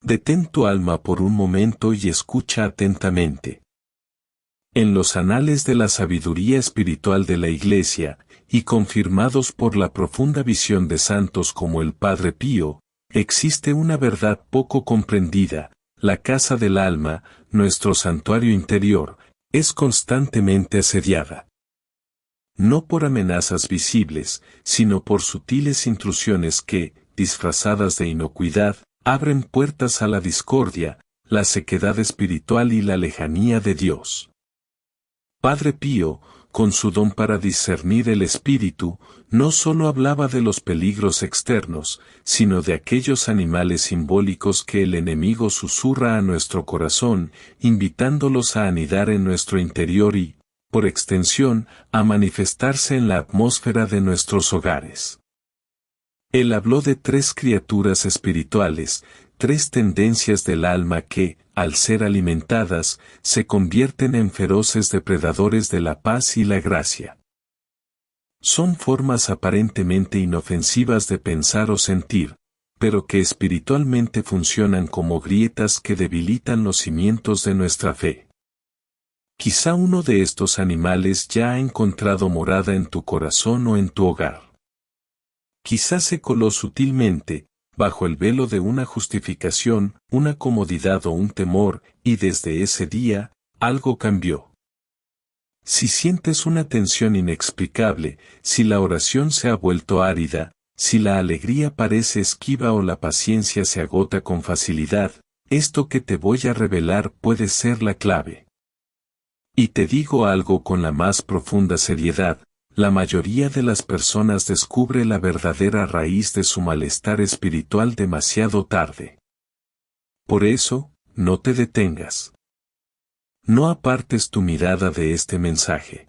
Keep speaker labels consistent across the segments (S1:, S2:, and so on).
S1: Detén tu alma por un momento y escucha atentamente. En los anales de la sabiduría espiritual de la Iglesia, y confirmados por la profunda visión de santos como el Padre Pío, existe una verdad poco comprendida: la casa del alma, nuestro santuario interior, es constantemente asediada. No por amenazas visibles, sino por sutiles intrusiones que, disfrazadas de inocuidad, abren puertas a la discordia, la sequedad espiritual y la lejanía de Dios. Padre Pío, con su don para discernir el espíritu, no sólo hablaba de los peligros externos, sino de aquellos animales simbólicos que el enemigo susurra a nuestro corazón, invitándolos a anidar en nuestro interior y, por extensión, a manifestarse en la atmósfera de nuestros hogares. Él habló de tres criaturas espirituales, tres tendencias del alma que, al ser alimentadas, se convierten en feroces depredadores de la paz y la gracia. Son formas aparentemente inofensivas de pensar o sentir, pero que espiritualmente funcionan como grietas que debilitan los cimientos de nuestra fe. Quizá uno de estos animales ya ha encontrado morada en tu corazón o en tu hogar. Quizá se coló sutilmente, bajo el velo de una justificación, una comodidad o un temor, y desde ese día, algo cambió. Si sientes una tensión inexplicable, si la oración se ha vuelto árida, si la alegría parece esquiva o la paciencia se agota con facilidad, esto que te voy a revelar puede ser la clave. Y te digo algo con la más profunda seriedad: la mayoría de las personas descubre la verdadera raíz de su malestar espiritual demasiado tarde. Por eso, no te detengas. No apartes tu mirada de este mensaje.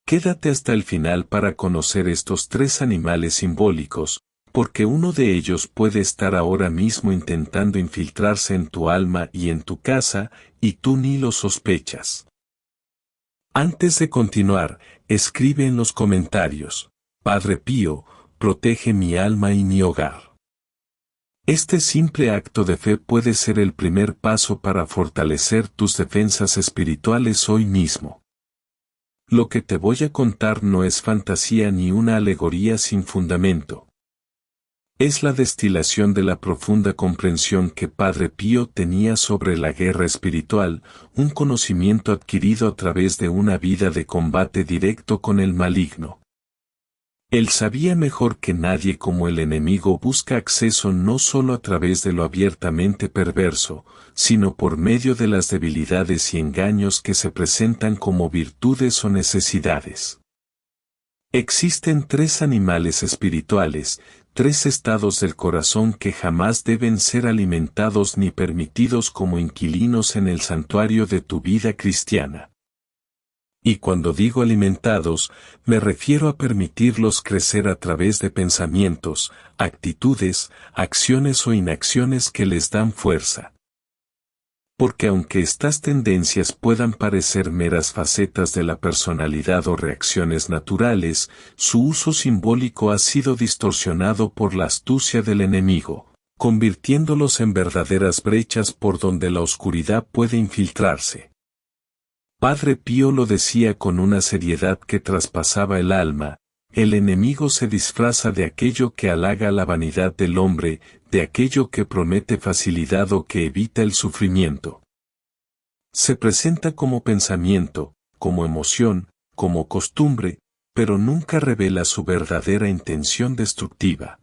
S1: Quédate hasta el final para conocer estos tres animales simbólicos, porque uno de ellos puede estar ahora mismo intentando infiltrarse en tu alma y en tu casa, y tú ni lo sospechas. Antes de continuar, escribe en los comentarios: Padre Pío, protege mi alma y mi hogar. Este simple acto de fe puede ser el primer paso para fortalecer tus defensas espirituales hoy mismo. Lo que te voy a contar no es fantasía ni una alegoría sin fundamento. Es la destilación de la profunda comprensión que Padre Pío tenía sobre la guerra espiritual, un conocimiento adquirido a través de una vida de combate directo con el maligno. Él sabía mejor que nadie cómo el enemigo busca acceso no solo a través de lo abiertamente perverso, sino por medio de las debilidades y engaños que se presentan como virtudes o necesidades. Existen tres animales espirituales, tres estados del corazón que jamás deben ser alimentados ni permitidos como inquilinos en el santuario de tu vida cristiana. Y cuando digo alimentados, me refiero a permitirlos crecer a través de pensamientos, actitudes, acciones o inacciones que les dan fuerza. Porque aunque estas tendencias puedan parecer meras facetas de la personalidad o reacciones naturales, su uso simbólico ha sido distorsionado por la astucia del enemigo, convirtiéndolos en verdaderas brechas por donde la oscuridad puede infiltrarse. Padre Pío lo decía con una seriedad que traspasaba el alma: el enemigo se disfraza de aquello que halaga la vanidad del hombre, de aquello que promete facilidad o que evita el sufrimiento. Se presenta como pensamiento, como emoción, como costumbre, pero nunca revela su verdadera intención destructiva.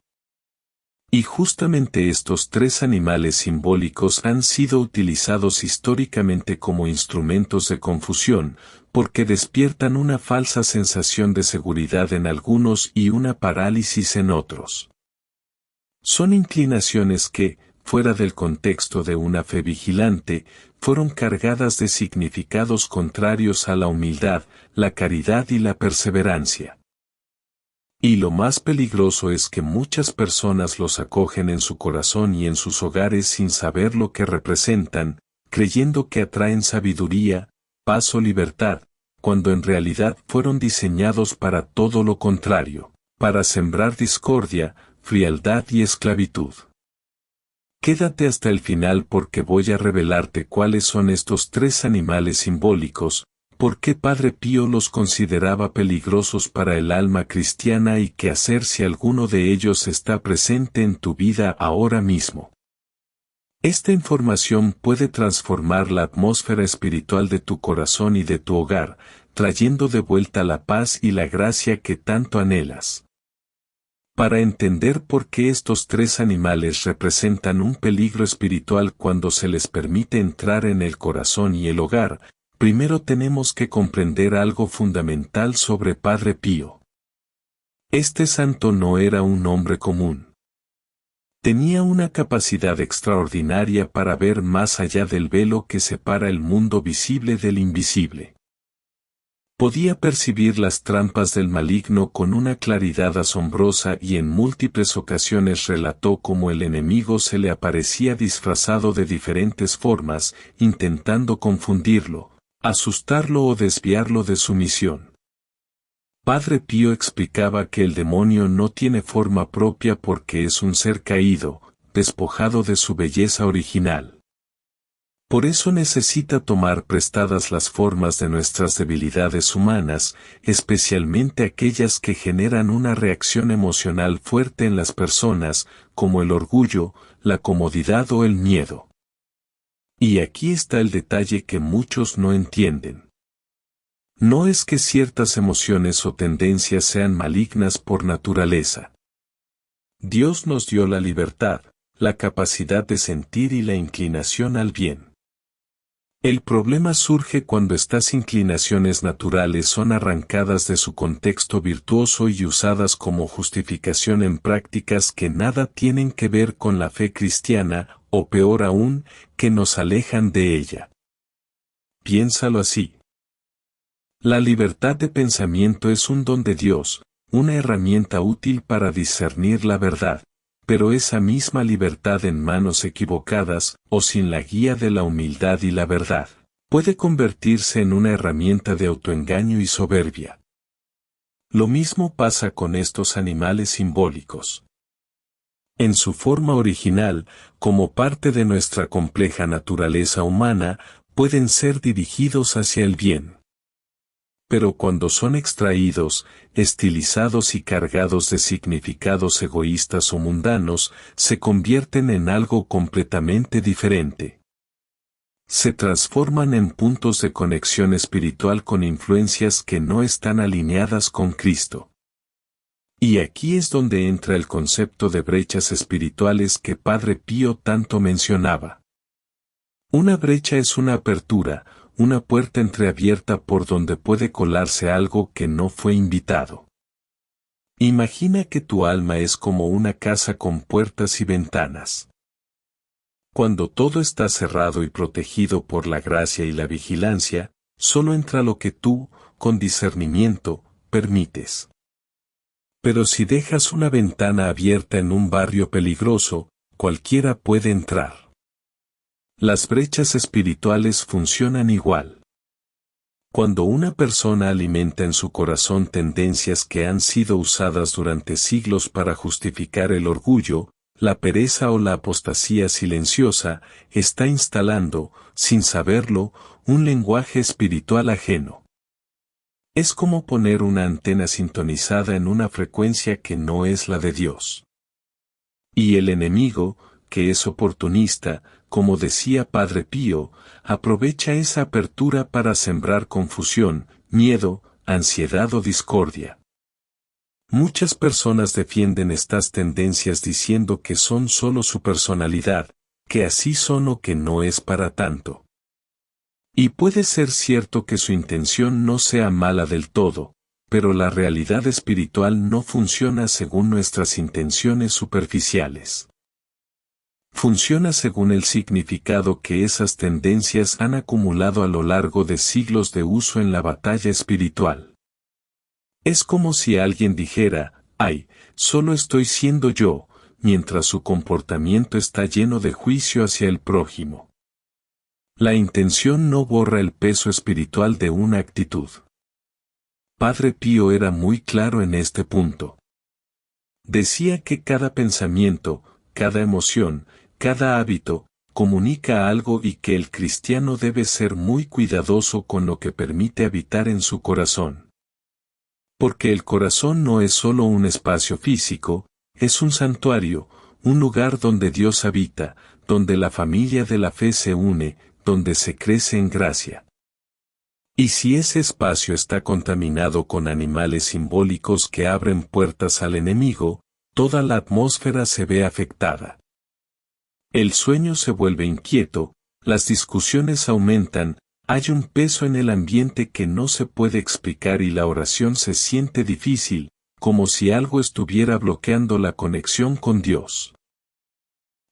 S1: Y justamente estos tres animales simbólicos han sido utilizados históricamente como instrumentos de confusión, porque despiertan una falsa sensación de seguridad en algunos y una parálisis en otros. Son inclinaciones que, fuera del contexto de una fe vigilante, fueron cargadas de significados contrarios a la humildad, la caridad y la perseverancia. Y lo más peligroso es que muchas personas los acogen en su corazón y en sus hogares sin saber lo que representan, creyendo que atraen sabiduría, paz o libertad, cuando en realidad fueron diseñados para todo lo contrario, para sembrar discordia, frialdad y esclavitud. Quédate hasta el final porque voy a revelarte cuáles son estos tres animales simbólicos, por qué Padre Pío los consideraba peligrosos para el alma cristiana y qué hacer si alguno de ellos está presente en tu vida ahora mismo. Esta información puede transformar la atmósfera espiritual de tu corazón y de tu hogar, trayendo de vuelta la paz y la gracia que tanto anhelas. Para entender por qué estos tres animales representan un peligro espiritual cuando se les permite entrar en el corazón y el hogar, primero tenemos que comprender algo fundamental sobre Padre Pío. Este santo no era un hombre común. Tenía una capacidad extraordinaria para ver más allá del velo que separa el mundo visible del invisible. Podía percibir las trampas del maligno con una claridad asombrosa y en múltiples ocasiones relató cómo el enemigo se le aparecía disfrazado de diferentes formas, intentando confundirlo, asustarlo o desviarlo de su misión. Padre Pío explicaba que el demonio no tiene forma propia porque es un ser caído, despojado de su belleza original. Por eso necesita tomar prestadas las formas de nuestras debilidades humanas, especialmente aquellas que generan una reacción emocional fuerte en las personas, como el orgullo, la comodidad o el miedo. Y aquí está el detalle que muchos no entienden. No es que ciertas emociones o tendencias sean malignas por naturaleza. Dios nos dio la libertad, la capacidad de sentir y la inclinación al bien. El problema surge cuando estas inclinaciones naturales son arrancadas de su contexto virtuoso y usadas como justificación en prácticas que nada tienen que ver con la fe cristiana, o peor aún, que nos alejan de ella. Piénsalo así. La libertad de pensamiento es un don de Dios, una herramienta útil para discernir la verdad. Pero esa misma libertad en manos equivocadas, o sin la guía de la humildad y la verdad, puede convertirse en una herramienta de autoengaño y soberbia. Lo mismo pasa con estos animales simbólicos. En su forma original, como parte de nuestra compleja naturaleza humana, pueden ser dirigidos hacia el bien. Pero cuando son extraídos, estilizados y cargados de significados egoístas o mundanos, se convierten en algo completamente diferente. Se transforman en puntos de conexión espiritual con influencias que no están alineadas con Cristo. Y aquí es donde entra el concepto de brechas espirituales que Padre Pío tanto mencionaba. Una brecha es una apertura, una puerta entreabierta por donde puede colarse algo que no fue invitado. Imagina que tu alma es como una casa con puertas y ventanas. Cuando todo está cerrado y protegido por la gracia y la vigilancia, solo entra lo que tú, con discernimiento, permites. Pero si dejas una ventana abierta en un barrio peligroso, cualquiera puede entrar. Las brechas espirituales funcionan igual. Cuando una persona alimenta en su corazón tendencias que han sido usadas durante siglos para justificar el orgullo, la pereza o la apostasía silenciosa, está instalando, sin saberlo, un lenguaje espiritual ajeno. Es como poner una antena sintonizada en una frecuencia que no es la de Dios. Y el enemigo, que es oportunista, como decía Padre Pío, aprovecha esa apertura para sembrar confusión, miedo, ansiedad o discordia. Muchas personas defienden estas tendencias diciendo que son solo su personalidad, que así son o que no es para tanto. Y puede ser cierto que su intención no sea mala del todo, pero la realidad espiritual no funciona según nuestras intenciones superficiales. Funciona según el significado que esas tendencias han acumulado a lo largo de siglos de uso en la batalla espiritual. Es como si alguien dijera, ay, solo estoy siendo yo, mientras su comportamiento está lleno de juicio hacia el prójimo. La intención no borra el peso espiritual de una actitud. Padre Pío era muy claro en este punto. Decía que cada pensamiento, cada emoción, cada hábito, comunica algo y que el cristiano debe ser muy cuidadoso con lo que permite habitar en su corazón. Porque el corazón no es solo un espacio físico, es un santuario, un lugar donde Dios habita, donde la familia de la fe se une, donde se crece en gracia. Y si ese espacio está contaminado con animales simbólicos que abren puertas al enemigo, toda la atmósfera se ve afectada. El sueño se vuelve inquieto, las discusiones aumentan, hay un peso en el ambiente que no se puede explicar y la oración se siente difícil, como si algo estuviera bloqueando la conexión con Dios.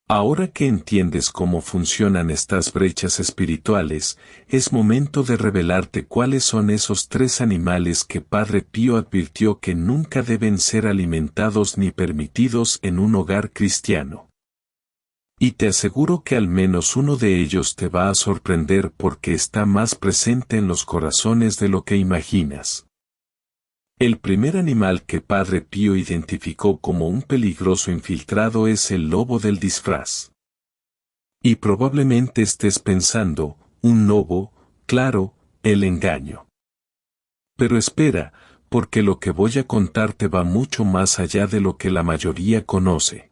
S1: Ahora que entiendes cómo funcionan estas brechas espirituales, es momento de revelarte cuáles son esos 3 animales que Padre Pío advirtió que nunca deben ser alimentados ni permitidos en un hogar cristiano. Y te aseguro que al menos uno de ellos te va a sorprender porque está más presente en los corazones de lo que imaginas. El primer animal que Padre Pío identificó como un peligroso infiltrado es el lobo del disfraz. Y probablemente estés pensando, un lobo, claro, el engaño. Pero espera, porque lo que voy a contarte va mucho más allá de lo que la mayoría conoce.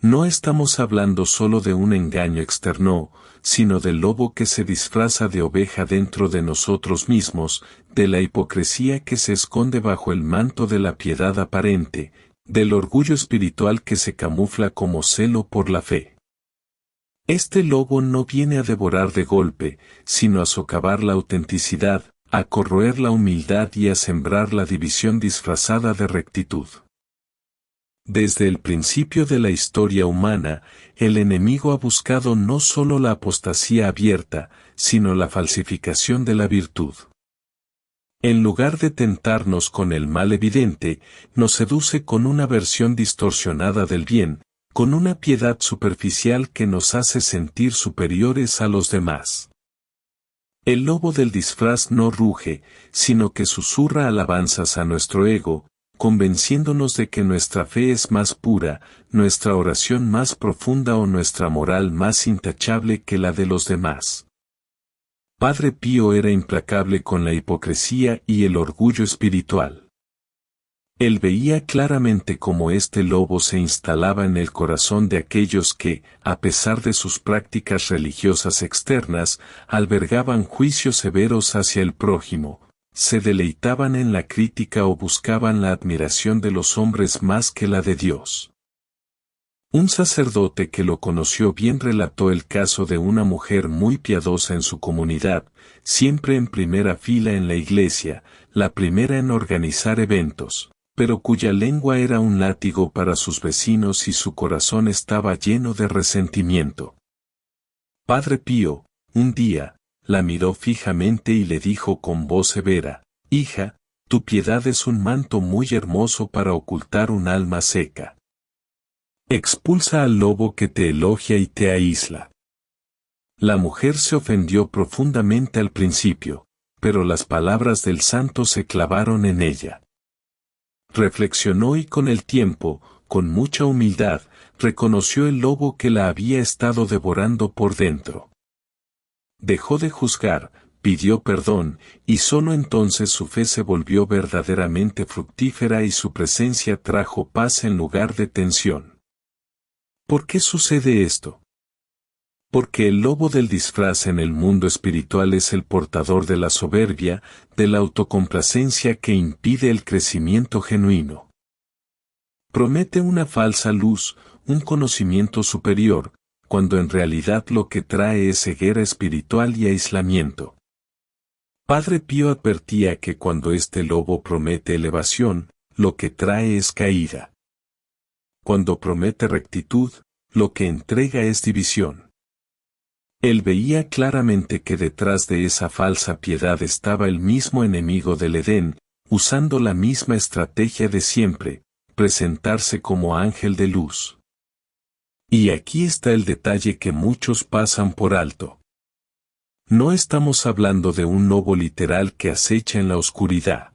S1: No estamos hablando solo de un engaño externo, sino del lobo que se disfraza de oveja dentro de nosotros mismos, de la hipocresía que se esconde bajo el manto de la piedad aparente, del orgullo espiritual que se camufla como celo por la fe. Este lobo no viene a devorar de golpe, sino a socavar la autenticidad, a corroer la humildad y a sembrar la división disfrazada de rectitud. Desde el principio de la historia humana, el enemigo ha buscado no solo la apostasía abierta, sino la falsificación de la virtud. En lugar de tentarnos con el mal evidente, nos seduce con una versión distorsionada del bien, con una piedad superficial que nos hace sentir superiores a los demás. El lobo del disfraz no ruge, sino que susurra alabanzas a nuestro ego, convenciéndonos de que nuestra fe es más pura, nuestra oración más profunda o nuestra moral más intachable que la de los demás. Padre Pío era implacable con la hipocresía y el orgullo espiritual. Él veía claramente cómo este lobo se instalaba en el corazón de aquellos que, a pesar de sus prácticas religiosas externas, albergaban juicios severos hacia el prójimo, se deleitaban en la crítica o buscaban la admiración de los hombres más que la de Dios. Un sacerdote que lo conoció bien relató el caso de una mujer muy piadosa en su comunidad, siempre en primera fila en la iglesia, la primera en organizar eventos, pero cuya lengua era un látigo para sus vecinos y su corazón estaba lleno de resentimiento. Padre Pío, un día, la miró fijamente y le dijo con voz severa, «Hija, tu piedad es un manto muy hermoso para ocultar un alma seca. Expulsa al lobo que te elogia y te aísla». La mujer se ofendió profundamente al principio, pero las palabras del santo se clavaron en ella. Reflexionó y con el tiempo, con mucha humildad, reconoció el lobo que la había estado devorando por dentro. Dejó de juzgar, pidió perdón, y solo entonces su fe se volvió verdaderamente fructífera y su presencia trajo paz en lugar de tensión. ¿Por qué sucede esto? Porque el lobo del disfraz en el mundo espiritual es el portador de la soberbia, de la autocomplacencia que impide el crecimiento genuino. Promete una falsa luz, un conocimiento superior, cuando en realidad lo que trae es ceguera espiritual y aislamiento. Padre Pío advertía que cuando este lobo promete elevación, lo que trae es caída. Cuando promete rectitud, lo que entrega es división. Él veía claramente que detrás de esa falsa piedad estaba el mismo enemigo del Edén, usando la misma estrategia de siempre, presentarse como ángel de luz. Y aquí está el detalle que muchos pasan por alto. No estamos hablando de un lobo literal que acecha en la oscuridad.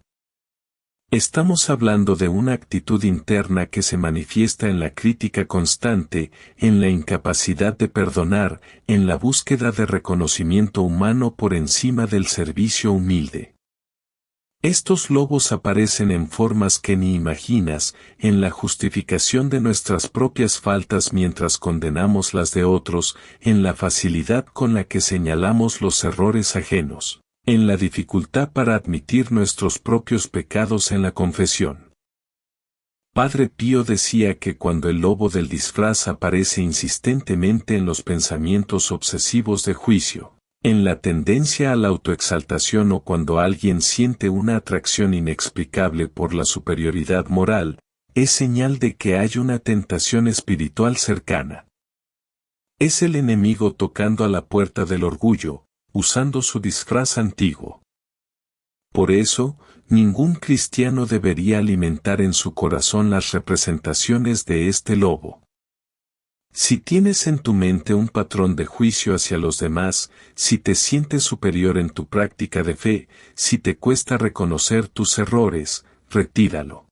S1: Estamos hablando de una actitud interna que se manifiesta en la crítica constante, en la incapacidad de perdonar, en la búsqueda de reconocimiento humano por encima del servicio humilde. Estos lobos aparecen en formas que ni imaginas, en la justificación de nuestras propias faltas mientras condenamos las de otros, en la facilidad con la que señalamos los errores ajenos, en la dificultad para admitir nuestros propios pecados en la confesión. Padre Pío decía que cuando el lobo del disfraz aparece insistentemente en los pensamientos obsesivos de juicio, en la tendencia a la autoexaltación o cuando alguien siente una atracción inexplicable por la superioridad moral, es señal de que hay una tentación espiritual cercana. Es el enemigo tocando a la puerta del orgullo, usando su disfraz antiguo. Por eso, ningún cristiano debería alimentar en su corazón las representaciones de este lobo. Si tienes en tu mente un patrón de juicio hacia los demás, si te sientes superior en tu práctica de fe, si te cuesta reconocer tus errores, retíralo.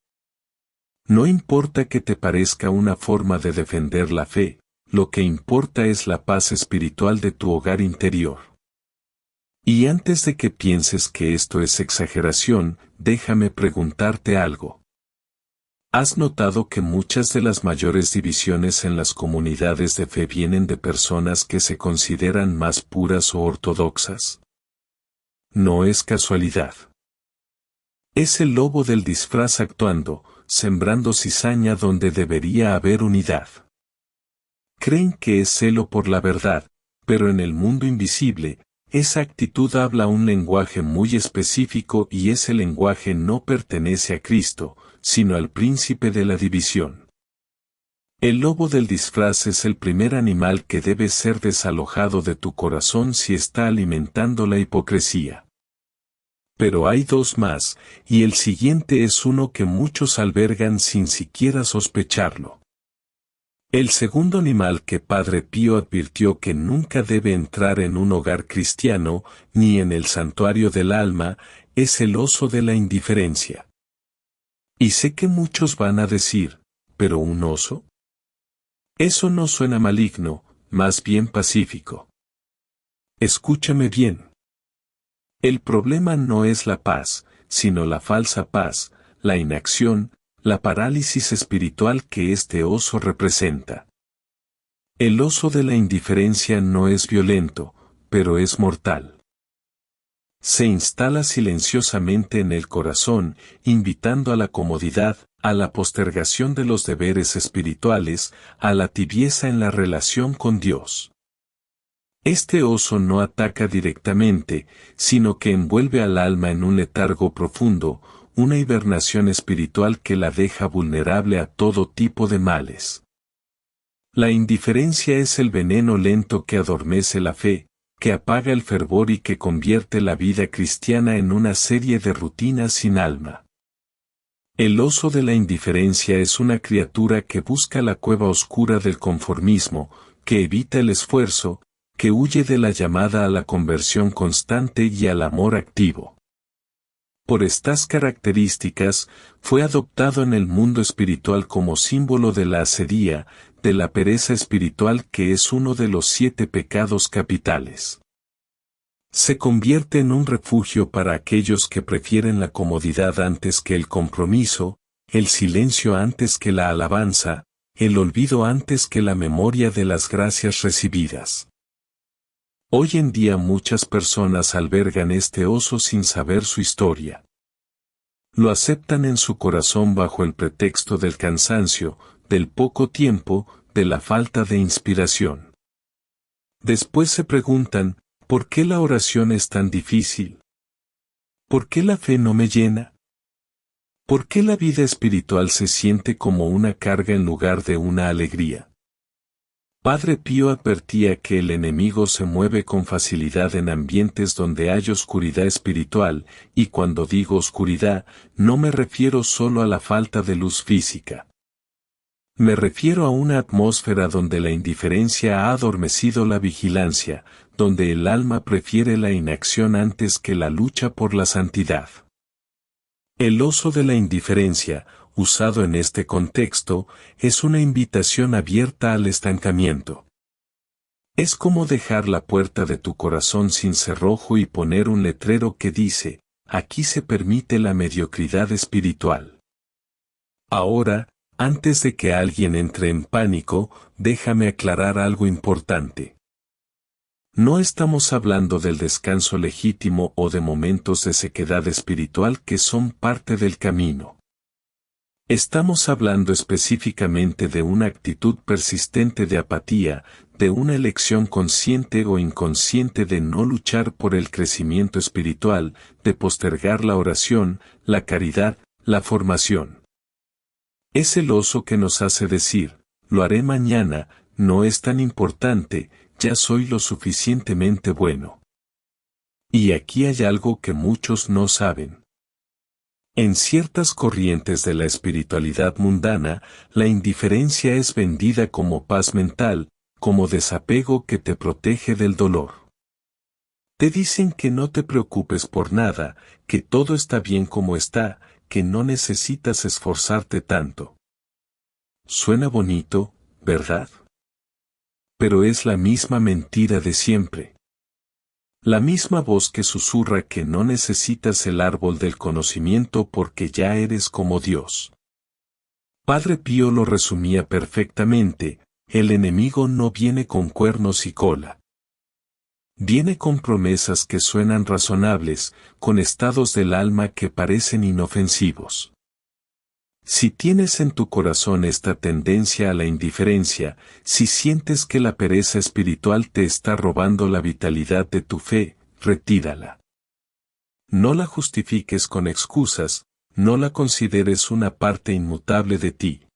S1: No importa que te parezca una forma de defender la fe, lo que importa es la paz espiritual de tu hogar interior. Y antes de que pienses que esto es exageración, déjame preguntarte algo. ¿Has notado que muchas de las mayores divisiones en las comunidades de fe vienen de personas que se consideran más puras o ortodoxas? No es casualidad. Es el lobo del disfraz actuando, sembrando cizaña donde debería haber unidad. Creen que es celo por la verdad, pero en el mundo invisible, esa actitud habla un lenguaje muy específico y ese lenguaje no pertenece a Cristo, sino al príncipe de la división. El lobo del disfraz es el primer animal que debe ser desalojado de tu corazón si está alimentando la hipocresía. Pero hay dos más, y el siguiente es uno que muchos albergan sin siquiera sospecharlo. El segundo animal que Padre Pío advirtió que nunca debe entrar en un hogar cristiano, ni en el santuario del alma, es el oso de la indiferencia. Y sé que muchos van a decir, ¿pero un oso? Eso no suena maligno, más bien pacífico. Escúchame bien. El problema no es la paz, sino la falsa paz, la inacción, la parálisis espiritual que este oso representa. El oso de la indiferencia no es violento, pero es mortal. Se instala silenciosamente en el corazón, invitando a la comodidad, a la postergación de los deberes espirituales, a la tibieza en la relación con Dios. Este oso no ataca directamente, sino que envuelve al alma en un letargo profundo, una hibernación espiritual que la deja vulnerable a todo tipo de males. La indiferencia es el veneno lento que adormece la fe, que apaga el fervor y que convierte la vida cristiana en una serie de rutinas sin alma. El oso de la indiferencia es una criatura que busca la cueva oscura del conformismo, que evita el esfuerzo, que huye de la llamada a la conversión constante y al amor activo. Por estas características, fue adoptado en el mundo espiritual como símbolo de la asedía, de la pereza espiritual que es uno de los 7 pecados capitales. Se convierte en un refugio para aquellos que prefieren la comodidad antes que el compromiso, el silencio antes que la alabanza, el olvido antes que la memoria de las gracias recibidas. Hoy en día muchas personas albergan este oso sin saber su historia. Lo aceptan en su corazón bajo el pretexto del cansancio, del poco tiempo, de la falta de inspiración. Después se preguntan, ¿por qué la oración es tan difícil? ¿Por qué la fe no me llena? ¿Por qué la vida espiritual se siente como una carga en lugar de una alegría? Padre Pío advertía que el enemigo se mueve con facilidad en ambientes donde hay oscuridad espiritual, y cuando digo oscuridad, no me refiero solo a la falta de luz física. Me refiero a una atmósfera donde la indiferencia ha adormecido la vigilancia, donde el alma prefiere la inacción antes que la lucha por la santidad. El oso de la indiferencia, usado en este contexto, es una invitación abierta al estancamiento. Es como dejar la puerta de tu corazón sin cerrojo y poner un letrero que dice, aquí se permite la mediocridad espiritual. Ahora, antes de que alguien entre en pánico, déjame aclarar algo importante. No estamos hablando del descanso legítimo o de momentos de sequedad espiritual que son parte del camino. Estamos hablando específicamente de una actitud persistente de apatía, de una elección consciente o inconsciente de no luchar por el crecimiento espiritual, de postergar la oración, la caridad, la formación. Es el oso que nos hace decir, lo haré mañana, no es tan importante, ya soy lo suficientemente bueno. Y aquí hay algo que muchos no saben. En ciertas corrientes de la espiritualidad mundana, la indiferencia es vendida como paz mental, como desapego que te protege del dolor. Te dicen que no te preocupes por nada, que todo está bien como está, que no necesitas esforzarte tanto. Suena bonito, ¿verdad? Pero es la misma mentira de siempre. La misma voz que susurra que no necesitas el árbol del conocimiento porque ya eres como Dios. Padre Pío lo resumía perfectamente, el enemigo no viene con cuernos y cola. Viene con promesas que suenan razonables, con estados del alma que parecen inofensivos. Si tienes en tu corazón esta tendencia a la indiferencia, si sientes que la pereza espiritual te está robando la vitalidad de tu fe, retírala. No la justifiques con excusas, no la consideres una parte inmutable de ti.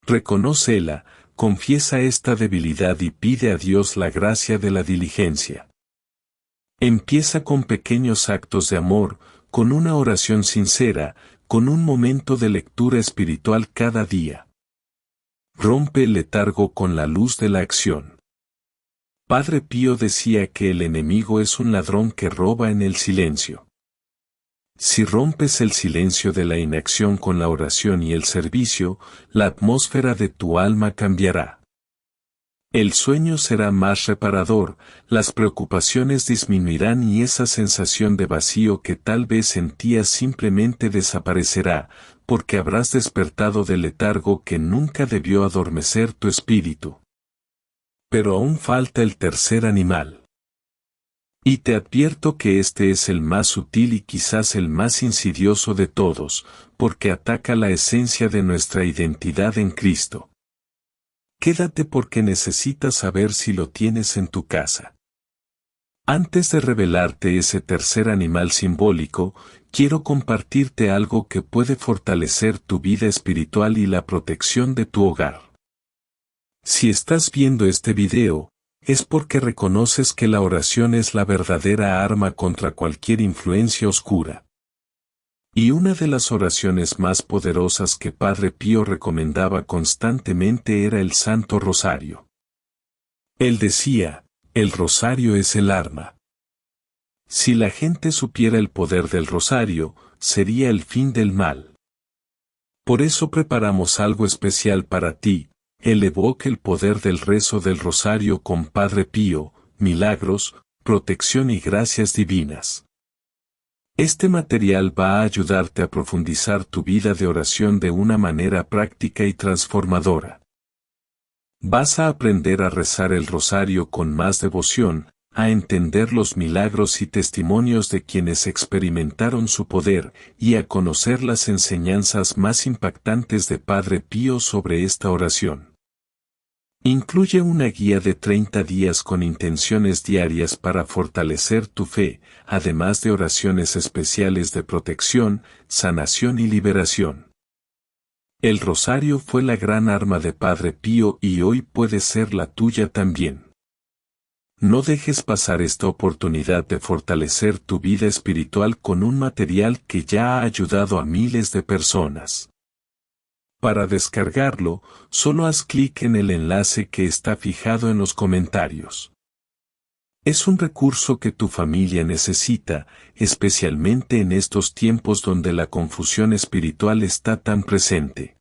S1: Reconócela, confiesa esta debilidad y pide a Dios la gracia de la diligencia. Empieza con pequeños actos de amor, con una oración sincera, con un momento de lectura espiritual cada día. Rompe el letargo con la luz de la acción. Padre Pío decía que el enemigo es un ladrón que roba en el silencio. Si rompes el silencio de la inacción con la oración y el servicio, la atmósfera de tu alma cambiará. El sueño será más reparador, las preocupaciones disminuirán y esa sensación de vacío que tal vez sentías simplemente desaparecerá, porque habrás despertado del letargo que nunca debió adormecer tu espíritu. Pero aún falta el tercer animal. Y te advierto que este es el más sutil y quizás el más insidioso de todos, porque ataca la esencia de nuestra identidad en Cristo. Quédate porque necesitas saber si lo tienes en tu casa. Antes de revelarte ese tercer animal simbólico, quiero compartirte algo que puede fortalecer tu vida espiritual y la protección de tu hogar. Si estás viendo este video, es porque reconoces que la oración es la verdadera arma contra cualquier influencia oscura. Y una de las oraciones más poderosas que Padre Pío recomendaba constantemente era el Santo Rosario. Él decía, el rosario es el arma. Si la gente supiera el poder del rosario, sería el fin del mal. Por eso preparamos algo especial para ti, evoca el poder del rezo del rosario con Padre Pío, milagros, protección y gracias divinas. Este material va a ayudarte a profundizar tu vida de oración de una manera práctica y transformadora. Vas a aprender a rezar el rosario con más devoción, a entender los milagros y testimonios de quienes experimentaron su poder y a conocer las enseñanzas más impactantes de Padre Pío sobre esta oración. Incluye una guía de 30 días con intenciones diarias para fortalecer tu fe, además de oraciones especiales de protección, sanación y liberación. El rosario fue la gran arma de Padre Pío y hoy puede ser la tuya también. No dejes pasar esta oportunidad de fortalecer tu vida espiritual con un material que ya ha ayudado a miles de personas. Para descargarlo, solo haz clic en el enlace que está fijado en los comentarios. Es un recurso que tu familia necesita, especialmente en estos tiempos donde la confusión espiritual está tan presente.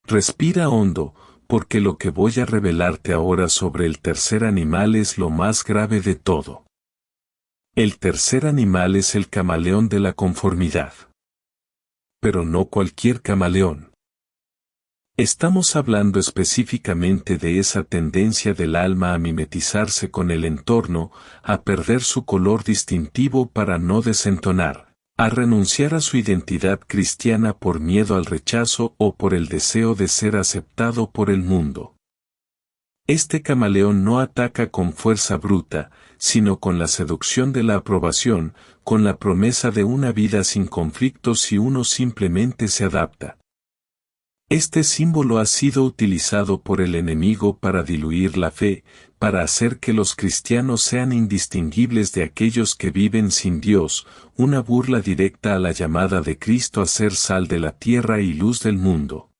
S1: Respira hondo, porque lo que voy a revelarte ahora sobre el tercer animal es lo más grave de todo. El tercer animal es el camaleón de la conformidad. Pero no cualquier camaleón. Estamos hablando específicamente de esa tendencia del alma a mimetizarse con el entorno, a perder su color distintivo para no desentonar, a renunciar a su identidad cristiana por miedo al rechazo o por el deseo de ser aceptado por el mundo. Este camaleón no ataca con fuerza bruta, sino con la seducción de la aprobación, con la promesa de una vida sin conflictos si uno simplemente se adapta. Este símbolo ha sido utilizado por el enemigo para diluir la fe, para hacer que los cristianos sean indistinguibles de aquellos que viven sin Dios, una burla directa a la llamada de Cristo a ser sal de la tierra y luz del mundo.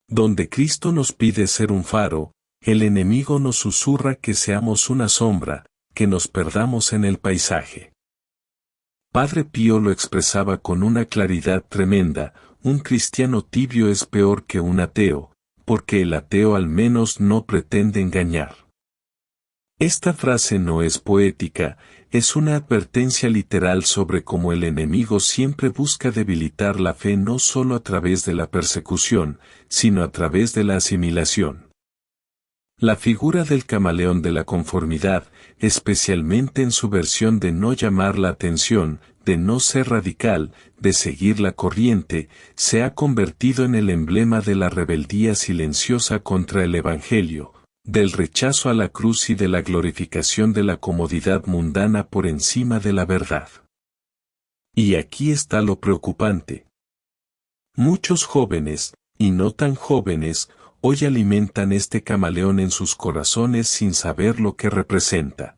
S1: Donde Cristo nos pide ser un faro, el enemigo nos susurra que seamos una sombra, que nos perdamos en el paisaje. Padre Pío lo expresaba con una claridad tremenda: un cristiano tibio es peor que un ateo, porque el ateo al menos no pretende engañar. Esta frase no es poética, es una advertencia literal sobre cómo el enemigo siempre busca debilitar la fe no solo a través de la persecución, sino a través de la asimilación. La figura del camaleón de la conformidad, especialmente en su versión de no llamar la atención, de no ser radical, de seguir la corriente, se ha convertido en el emblema de la rebeldía silenciosa contra el Evangelio, del rechazo a la cruz y de la glorificación de la comodidad mundana por encima de la verdad. Y aquí está lo preocupante. Muchos jóvenes, y no tan jóvenes, hoy alimentan este camaleón en sus corazones sin saber lo que representa.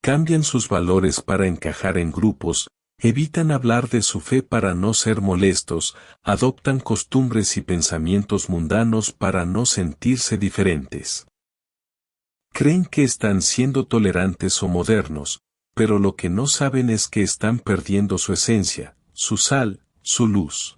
S1: Cambian sus valores para encajar en grupos, evitan hablar de su fe para no ser molestos, adoptan costumbres y pensamientos mundanos para no sentirse diferentes. Creen que están siendo tolerantes o modernos, pero lo que no saben es que están perdiendo su esencia, su sal, su luz.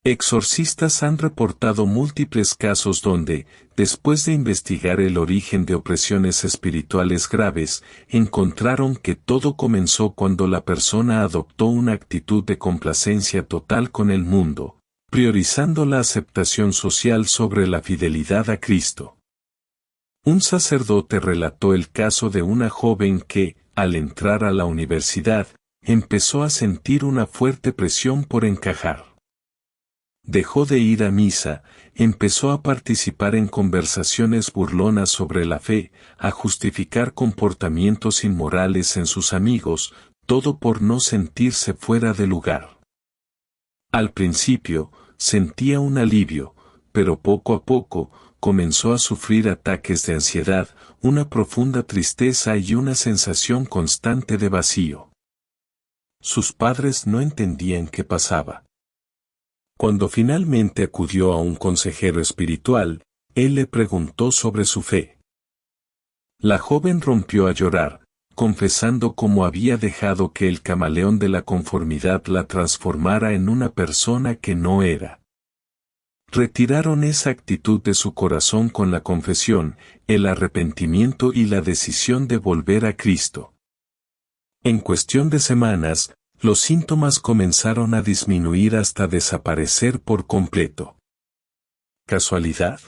S1: Exorcistas han reportado múltiples casos donde, después de investigar el origen de opresiones espirituales graves, encontraron que todo comenzó cuando la persona adoptó una actitud de complacencia total con el mundo, priorizando la aceptación social sobre la fidelidad a Cristo. Un sacerdote relató el caso de una joven que, al entrar a la universidad, empezó a sentir una fuerte presión por encajar. Dejó de ir a misa, empezó a participar en conversaciones burlonas sobre la fe, a justificar comportamientos inmorales en sus amigos, todo por no sentirse fuera de lugar. Al principio, sentía un alivio, pero poco a poco, comenzó a sufrir ataques de ansiedad, una profunda tristeza y una sensación constante de vacío. Sus padres no entendían qué pasaba. Cuando finalmente acudió a un consejero espiritual, él le preguntó sobre su fe. La joven rompió a llorar, confesando cómo había dejado que el camaleón de la conformidad la transformara en una persona que no era. Retiraron esa actitud de su corazón con la confesión, el arrepentimiento y la decisión de volver a Cristo. En cuestión de semanas, los síntomas comenzaron a disminuir hasta desaparecer por completo. ¿Casualidad?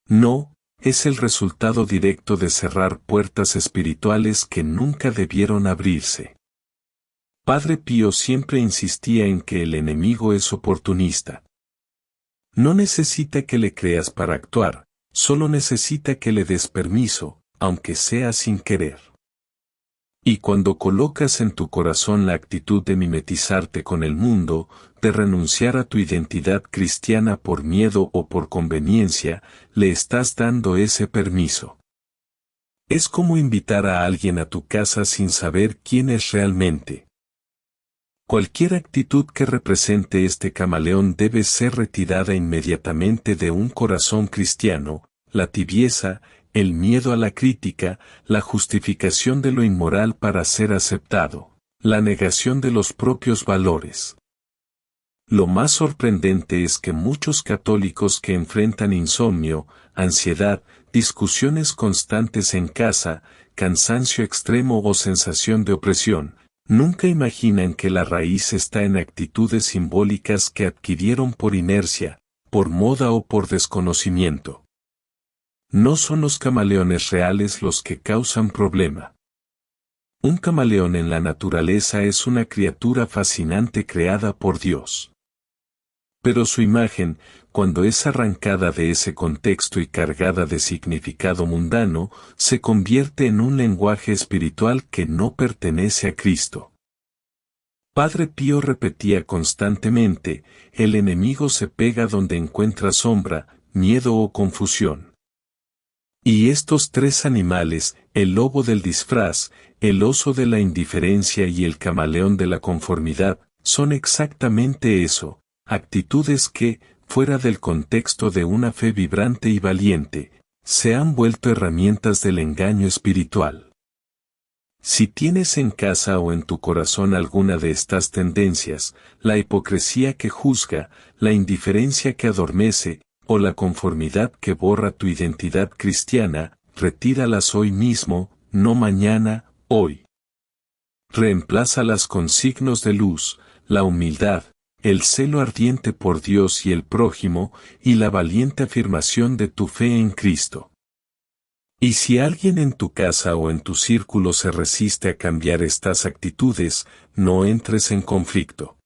S1: No, es el resultado directo de cerrar puertas espirituales que nunca debieron abrirse. Padre Pío siempre insistía en que el enemigo es oportunista. No necesita que le creas para actuar, solo necesita que le des permiso, aunque sea sin querer. Y cuando colocas en tu corazón la actitud de mimetizarte con el mundo, de renunciar a tu identidad cristiana por miedo o por conveniencia, le estás dando ese permiso. Es como invitar a alguien a tu casa sin saber quién es realmente. Cualquier actitud que represente este camaleón debe ser retirada inmediatamente de un corazón cristiano. La tibieza, el miedo a la crítica, la justificación de lo inmoral para ser aceptado, la negación de los propios valores. Lo más sorprendente es que muchos católicos que enfrentan insomnio, ansiedad, discusiones constantes en casa, cansancio extremo o sensación de opresión, nunca imaginan que la raíz está en actitudes simbólicas que adquirieron por inercia, por moda o por desconocimiento. No son los camaleones reales los que causan problema. Un camaleón en la naturaleza es una criatura fascinante creada por Dios. Pero su imagen, cuando es arrancada de ese contexto y cargada de significado mundano, se convierte en un lenguaje espiritual que no pertenece a Cristo. Padre Pío repetía constantemente, el enemigo se pega donde encuentra sombra, miedo o confusión. Y estos tres animales, el lobo del disfraz, el oso de la indiferencia y el camaleón de la conformidad, son exactamente eso, actitudes que, fuera del contexto de una fe vibrante y valiente, se han vuelto herramientas del engaño espiritual. Si tienes en casa o en tu corazón alguna de estas tendencias, la hipocresía que juzga, la indiferencia que adormece, o la conformidad que borra tu identidad cristiana, retíralas hoy mismo, no mañana, hoy. Reemplázalas con signos de luz, la humildad, el celo ardiente por Dios y el prójimo, y la valiente afirmación de tu fe en Cristo. Y si alguien en tu casa o en tu círculo se resiste a cambiar estas actitudes, no entres en conflicto.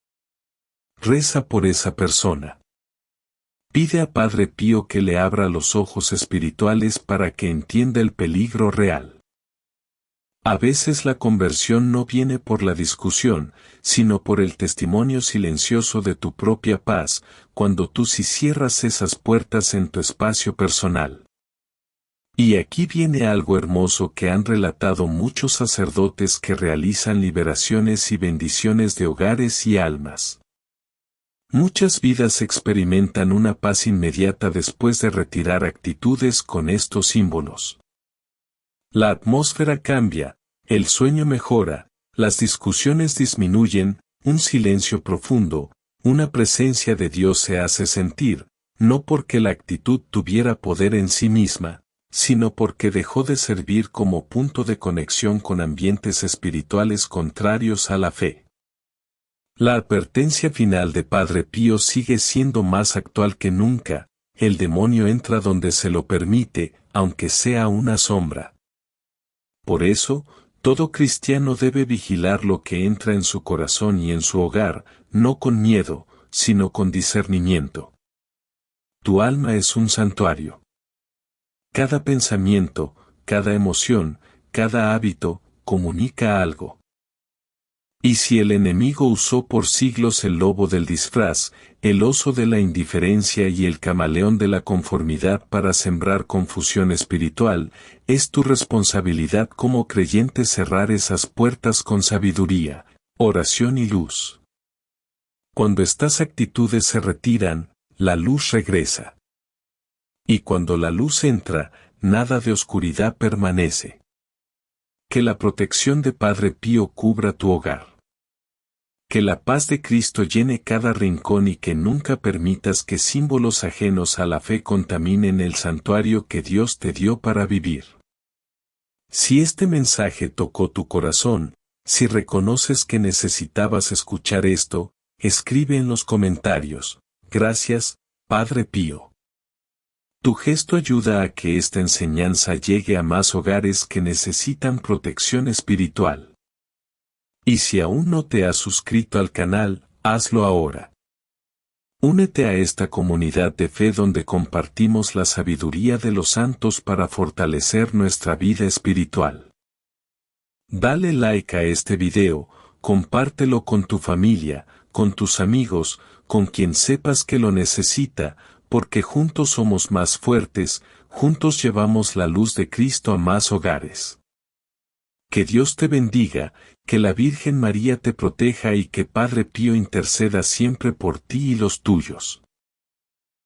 S1: Reza por esa persona. Pide a Padre Pío que le abra los ojos espirituales para que entienda el peligro real. A veces la conversión no viene por la discusión, sino por el testimonio silencioso de tu propia paz, cuando tú sí cierras esas puertas en tu espacio personal. Y aquí viene algo hermoso que han relatado muchos sacerdotes que realizan liberaciones y bendiciones de hogares y almas. Muchas vidas experimentan una paz inmediata después de retirar actitudes con estos símbolos. La atmósfera cambia, el sueño mejora, las discusiones disminuyen, un silencio profundo, una presencia de Dios se hace sentir, no porque la actitud tuviera poder en sí misma, sino porque dejó de servir como punto de conexión con ambientes espirituales contrarios a la fe. La advertencia final de Padre Pío sigue siendo más actual que nunca, el demonio entra donde se lo permite, aunque sea una sombra. Por eso, todo cristiano debe vigilar lo que entra en su corazón y en su hogar, no con miedo, sino con discernimiento. Tu alma es un santuario. Cada pensamiento, cada emoción, cada hábito, comunica algo. Y si el enemigo usó por siglos el lobo del disfraz, el oso de la indiferencia y el camaleón de la conformidad para sembrar confusión espiritual, es tu responsabilidad como creyente cerrar esas puertas con sabiduría, oración y luz. Cuando estas actitudes se retiran, la luz regresa. Y cuando la luz entra, nada de oscuridad permanece. Que la protección de Padre Pío cubra tu hogar. Que la paz de Cristo llene cada rincón y que nunca permitas que símbolos ajenos a la fe contaminen el santuario que Dios te dio para vivir. Si este mensaje tocó tu corazón, si reconoces que necesitabas escuchar esto, escribe en los comentarios, gracias, Padre Pío. Tu gesto ayuda a que esta enseñanza llegue a más hogares que necesitan protección espiritual. Y si aún no te has suscrito al canal, hazlo ahora. Únete a esta comunidad de fe donde compartimos la sabiduría de los santos para fortalecer nuestra vida espiritual. Dale like a este video, compártelo con tu familia, con tus amigos, con quien sepas que lo necesita, porque juntos somos más fuertes, juntos llevamos la luz de Cristo a más hogares. Que Dios te bendiga, que la Virgen María te proteja y que Padre Pío interceda siempre por ti y los tuyos.